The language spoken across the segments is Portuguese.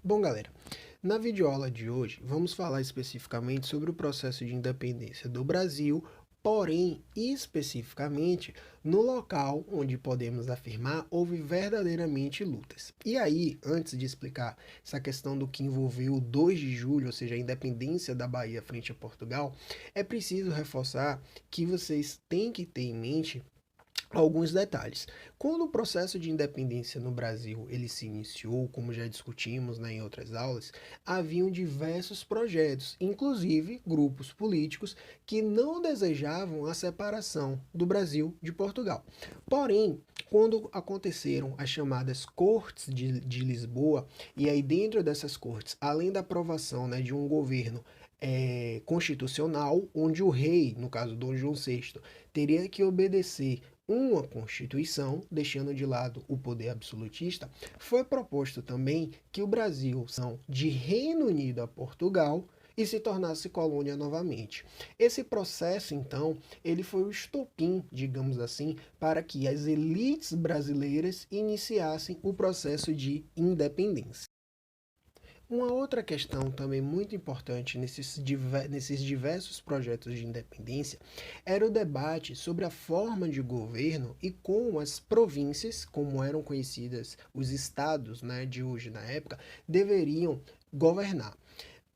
Bom, galera, na videoaula de hoje vamos falar especificamente sobre o processo de independência do Brasil, porém, especificamente, no local onde podemos afirmar houve verdadeiramente lutas. E aí, antes de explicar essa questão do que envolveu o 2 de julho, ou seja, a independência da Bahia frente a Portugal, é preciso reforçar que vocês têm que ter em mente alguns detalhes. Quando o processo de independência no Brasil ele se iniciou, como já discutimos, né, em outras aulas, haviam diversos projetos, inclusive grupos políticos que não desejavam a separação do Brasil de Portugal. Porém, quando aconteceram as chamadas Cortes de Lisboa, e aí dentro dessas cortes, além da aprovação, né, de um governo constitucional, onde o rei, no caso Dom João VI, teria que obedecer uma Constituição, deixando de lado o poder absolutista, foi proposto também que o Brasil são de Reino Unido a Portugal e se tornasse colônia novamente. Esse processo, então, ele foi o estopim, digamos assim, para que as elites brasileiras iniciassem o processo de independência. Uma outra questão também muito importante nesses diversos projetos de independência era o debate sobre a forma de governo e como as províncias, como eram conhecidas os estados, né, de hoje na época, deveriam governar.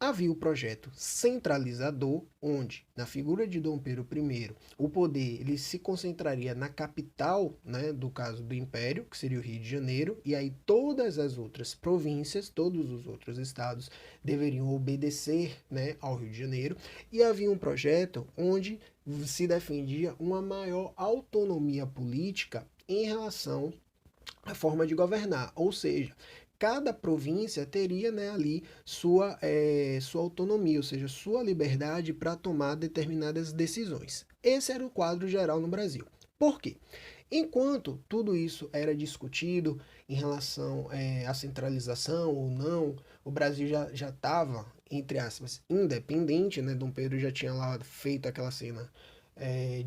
Havia o projeto centralizador, onde, na figura de Dom Pedro I, o poder ele se concentraria na capital, né, do caso do Império, que seria o Rio de Janeiro, e aí todas as outras províncias, todos os outros estados deveriam obedecer, né, ao Rio de Janeiro, e havia um projeto onde se defendia uma maior autonomia política em relação à forma de governar, ou seja, cada província teria, né, ali sua autonomia, ou seja, sua liberdade para tomar determinadas decisões. Esse era o quadro geral no Brasil. Por quê? Enquanto tudo isso era discutido em relação à centralização ou não, o Brasil já estava, entre aspas, independente, né? Dom Pedro já tinha lá feito aquela cena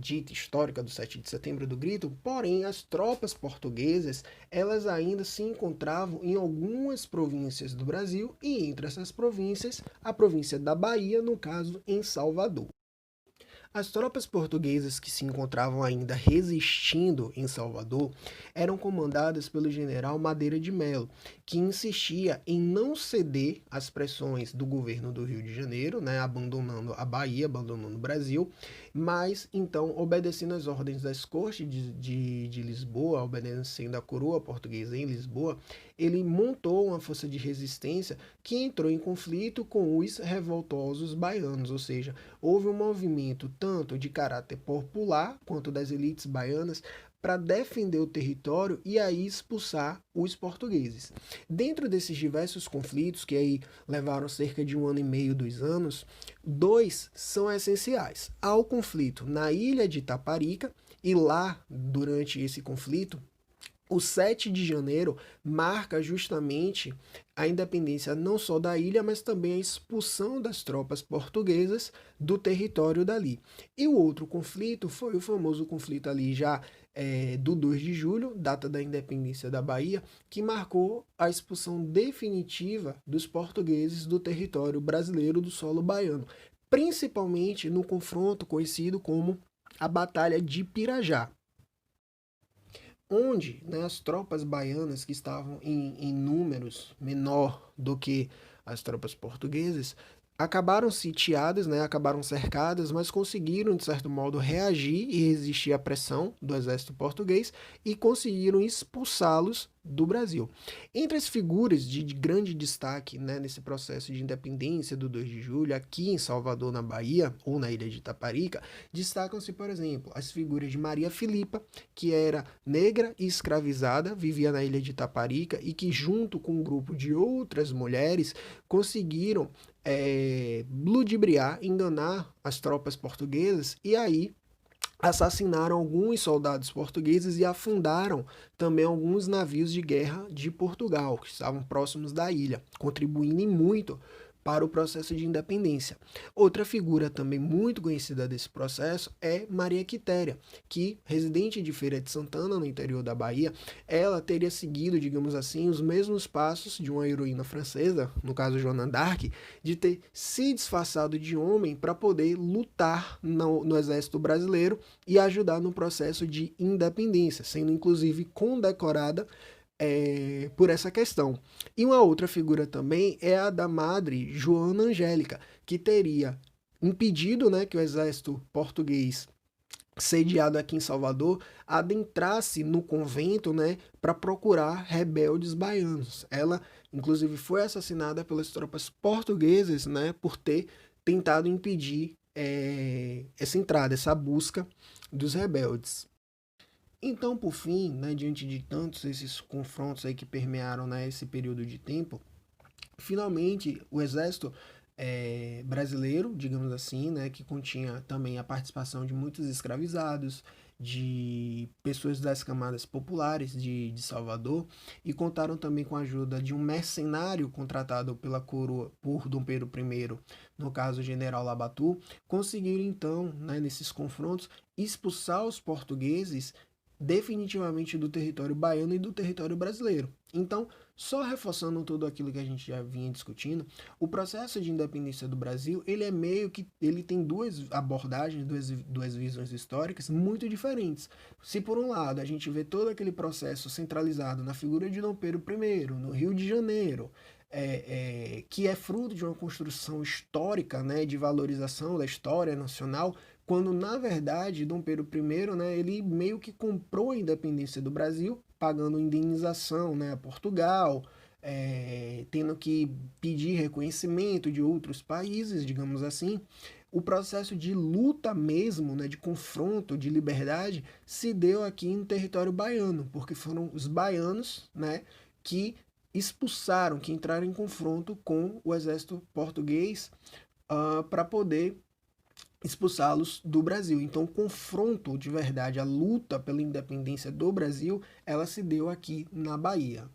dita histórica do 7 de setembro do Grito, porém as tropas portuguesas elas ainda se encontravam em algumas províncias do Brasil e entre essas províncias a província da Bahia, no caso em Salvador. As tropas portuguesas que se encontravam ainda resistindo em Salvador eram comandadas pelo general Madeira de Melo, que insistia em não ceder às pressões do governo do Rio de Janeiro, né, abandonando a Bahia, abandonando o Brasil, mas então obedecendo às ordens das cortes de Lisboa, obedecendo à coroa portuguesa em Lisboa, ele montou uma força de resistência que entrou em conflito com os revoltosos baianos, ou seja, houve um movimento tanto de caráter popular quanto das elites baianas para defender o território e aí expulsar os portugueses. Dentro desses diversos conflitos, que aí levaram cerca de 1 ano e meio, 2 anos, dois são essenciais. Há o conflito na ilha de Itaparica, e lá, durante esse conflito, o 7 de janeiro marca justamente a independência não só da ilha, mas também a expulsão das tropas portuguesas do território dali. E o outro conflito foi o famoso conflito ali já do 2 de julho, data da independência da Bahia, que marcou a expulsão definitiva dos portugueses do território brasileiro, do solo baiano, principalmente no confronto conhecido como a Batalha de Pirajá, onde, né, as tropas baianas que estavam em números menor do que as tropas portuguesas acabaram sitiadas, né, acabaram cercadas, mas conseguiram, de certo modo, reagir e resistir à pressão do exército português e conseguiram expulsá-los do Brasil. Entre as figuras de grande destaque, né, nesse processo de independência do 2 de julho, aqui em Salvador, na Bahia, ou na ilha de Itaparica, destacam-se, por exemplo, as figuras de Maria Filipa, que era negra e escravizada, vivia na ilha de Itaparica e que, junto com um grupo de outras mulheres, conseguiram ludibriar, enganar as tropas portuguesas e aí assassinaram alguns soldados portugueses e afundaram também alguns navios de guerra de Portugal, que estavam próximos da ilha, contribuindo muito para o processo de independência. Outra figura também muito conhecida desse processo é Maria Quitéria, que, residente de Feira de Santana, no interior da Bahia, ela teria seguido, digamos assim, os mesmos passos de uma heroína francesa, no caso Joana d'Arc, de ter se disfarçado de homem para poder lutar no exército brasileiro e ajudar no processo de independência, sendo inclusive condecorada por essa questão. E uma outra figura também é a da madre Joana Angélica, que teria impedido, né, que o exército português sediado aqui em Salvador adentrasse no convento, né, para procurar rebeldes baianos. Ela, inclusive, foi assassinada pelas tropas portuguesas, né, por ter tentado impedir essa entrada, essa busca dos rebeldes. Então, por fim, né, diante de tantos esses confrontos aí que permearam, né, esse período de tempo, finalmente o exército brasileiro, digamos assim, né, que continha também a participação de muitos escravizados, de pessoas das camadas populares de Salvador, e contaram também com a ajuda de um mercenário contratado pela coroa por Dom Pedro I, no caso o general Labatu, conseguiram então, né, nesses confrontos, expulsar os portugueses definitivamente do território baiano e do território brasileiro. Então, só reforçando tudo aquilo que a gente já vinha discutindo, o processo de independência do Brasil, ele é meio que, ele tem duas abordagens, duas visões históricas muito diferentes. Se por um lado a gente vê todo aquele processo centralizado na figura de Dom Pedro I, no Rio de Janeiro, que é fruto de uma construção histórica, né, de valorização da história nacional, quando na verdade Dom Pedro I, né, ele meio que comprou a independência do Brasil, pagando indenização, né, a Portugal, tendo que pedir reconhecimento de outros países, digamos assim. O processo de luta mesmo, né, de confronto, de liberdade, se deu aqui no território baiano, porque foram os baianos, né, que expulsaram, que entraram em confronto com o exército português para poder expulsá-los do Brasil. Então, o confronto de verdade, a luta pela independência do Brasil, ela se deu aqui na Bahia.